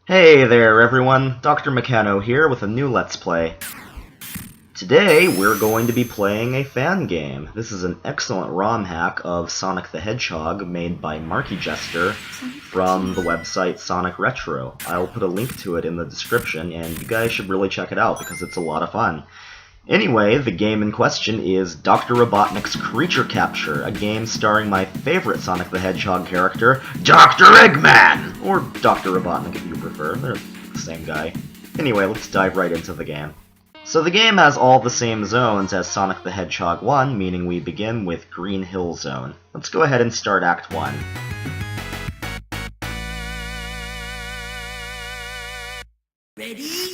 Hey there everyone, Dr. Meccano here with a new Let's Play. Today we're going to be playing a fan game. This is an excellent ROM hack of Sonic the Hedgehog made by Marky Jester from the website Sonic Retro. I'll put a link to it in the description and you guys should really check it out because it's a lot of fun. Anyway, the game in question is Dr. Robotnik's Creature Capture, a game starring my favorite Sonic the Hedgehog character, Dr. Eggman! Or Dr. Robotnik if you prefer, they're the same guy. Anyway, let's dive right into the game. So the game has all the same zones as Sonic the Hedgehog 1, meaning we begin with Green Hill Zone. Let's go ahead and start Act 1. Ready?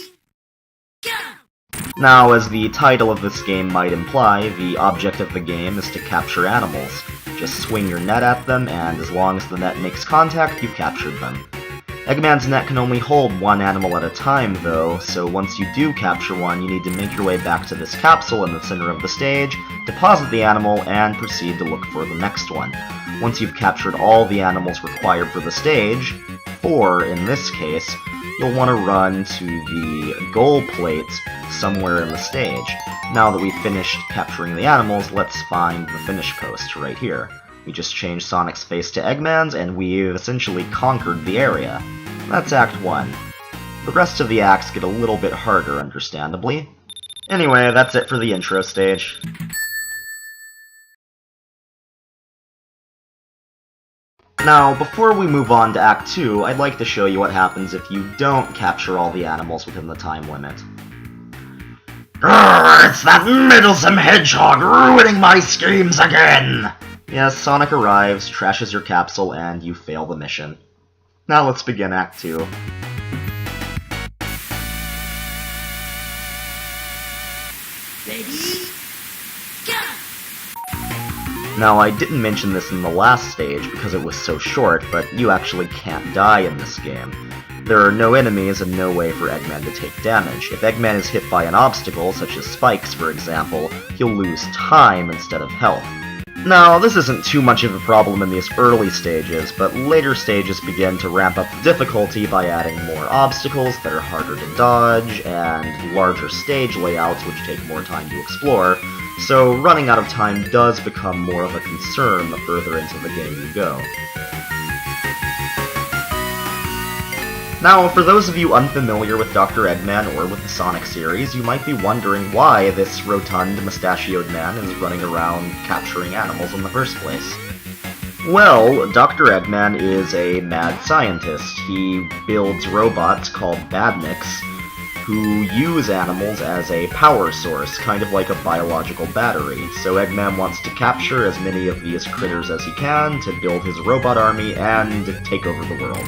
Now, as the title of this game might imply, the object of the game is to capture animals. Just swing your net at them, and as long as the net makes contact, you've captured them. Eggman's net can only hold one animal at a time, though, so once you do capture one, you need to make your way back to this capsule in the center of the stage, deposit the animal, and proceed to look for the next one. Once you've captured all the animals required for the stage, 4 in this case, you'll want to run to the goal plate somewhere in the stage. Now that we've finished capturing the animals, let's find the finish post right here. We just changed Sonic's face to Eggman's, and we've essentially conquered the area. That's Act 1. The rest of the acts get a little bit harder, understandably. Anyway, that's it for the intro stage. Now, before we move on to Act 2, I'd like to show you what happens if you don't capture all the animals within the time limit. Grrr, it's that meddlesome hedgehog ruining my schemes again! Yes, Sonic arrives, trashes your capsule, and you fail the mission. Now let's begin Act 2. Ready? Now, I didn't mention this in the last stage because it was so short, but you actually can't die in this game. There are no enemies and no way for Eggman to take damage. If Eggman is hit by an obstacle, such as spikes for example, he'll lose time instead of health. Now, this isn't too much of a problem in these early stages, but later stages begin to ramp up the difficulty by adding more obstacles that are harder to dodge, and larger stage layouts which take more time to explore, so running out of time does become more of a concern the further into the game you go. Now, for those of you unfamiliar with Dr. Eggman or with the Sonic series, you might be wondering why this rotund, mustachioed man is running around capturing animals in the first place. Well, Dr. Eggman is a mad scientist. He builds robots called badniks, who use animals as a power source, kind of like a biological battery. So Eggman wants to capture as many of these critters as he can to build his robot army and take over the world.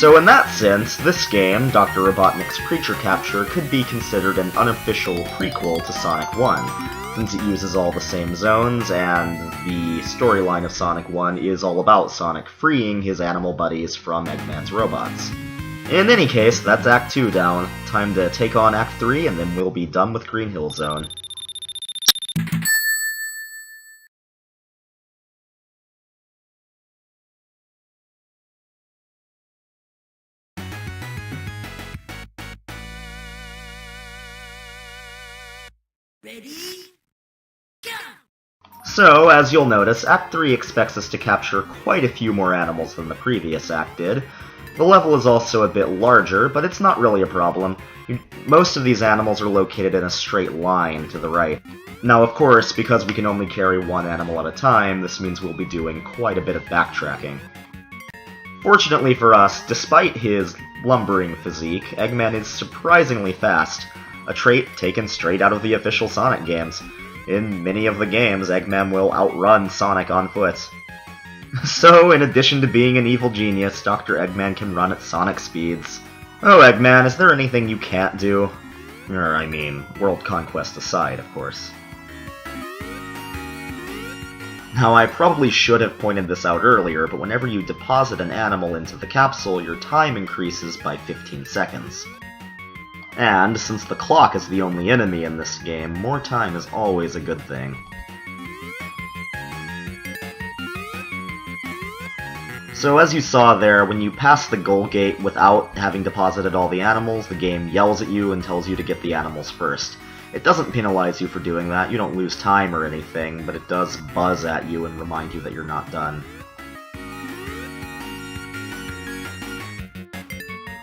So in that sense, this game, Dr. Robotnik's Creature Capture, could be considered an unofficial prequel to Sonic 1, since it uses all the same zones, and the storyline of Sonic 1 is all about Sonic freeing his animal buddies from Eggman's robots. In any case, that's Act 2 down. Time to take on Act 3, and then we'll be done with Green Hill Zone. Ready? So, as you'll notice, Act 3 expects us to capture quite a few more animals than the previous act did. The level is also a bit larger, but it's not really a problem. Most of these animals are located in a straight line to the right. Now, of course, because we can only carry one animal at a time, this means we'll be doing quite a bit of backtracking. Fortunately for us, despite his lumbering physique, Eggman is surprisingly fast, a trait taken straight out of the official Sonic games. In many of the games, Eggman will outrun Sonic on foot. So, in addition to being an evil genius, Dr. Eggman can run at Sonic speeds. Oh, Eggman, is there anything you can't do? I mean, world conquest aside, of course. Now, I probably should have pointed this out earlier, but whenever you deposit an animal into the capsule, your time increases by 15 seconds. And, since the clock is the only enemy in this game, more time is always a good thing. So as you saw there, when you pass the goal gate without having deposited all the animals, the game yells at you and tells you to get the animals first. It doesn't penalize you for doing that, you don't lose time or anything, but it does buzz at you and remind you that you're not done.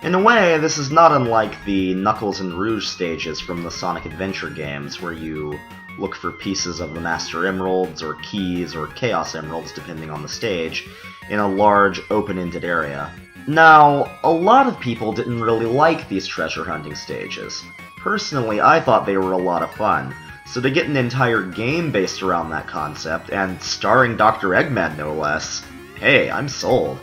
In a way, this is not unlike the Knuckles and Rouge stages from the Sonic Adventure games, where you look for pieces of the Master Emeralds, or keys, or Chaos Emeralds, depending on the stage, in a large, open-ended area. Now, a lot of people didn't really like these treasure hunting stages. Personally, I thought they were a lot of fun, so to get an entire game based around that concept, and starring Dr. Eggman no less, hey, I'm sold.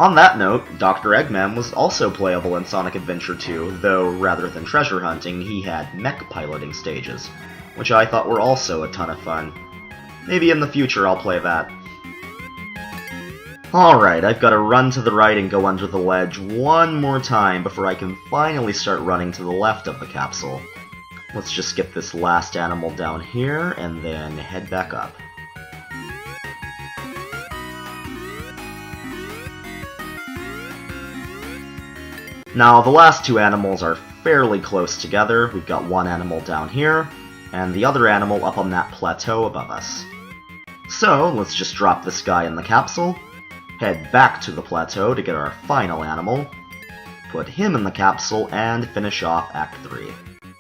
On that note, Dr. Eggman was also playable in Sonic Adventure 2, though rather than treasure hunting, he had mech piloting stages, which I thought were also a ton of fun. Maybe in the future I'll play that. Alright, I've got to run to the right and go under the ledge one more time before I can finally start running to the left of the capsule. Let's just get this last animal down here, and then head back up. Now, the last two animals are fairly close together. We've got one animal down here, and the other animal up on that plateau above us. So, let's just drop this guy in the capsule, head back to the plateau to get our final animal, put him in the capsule, and finish off Act 3.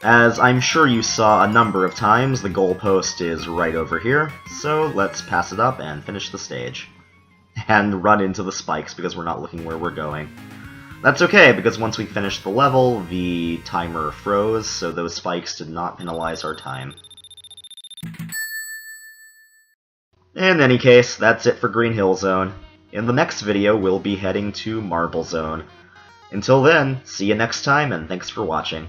As I'm sure you saw a number of times, the goalpost is right over here, so let's pass it up and finish the stage. And run into the spikes because we're not looking where we're going. That's okay, because once we finished the level, the timer froze, so those spikes did not penalize our time. In any case, that's it for Green Hill Zone. In the next video, we'll be heading to Marble Zone. Until then, see you next time, and thanks for watching.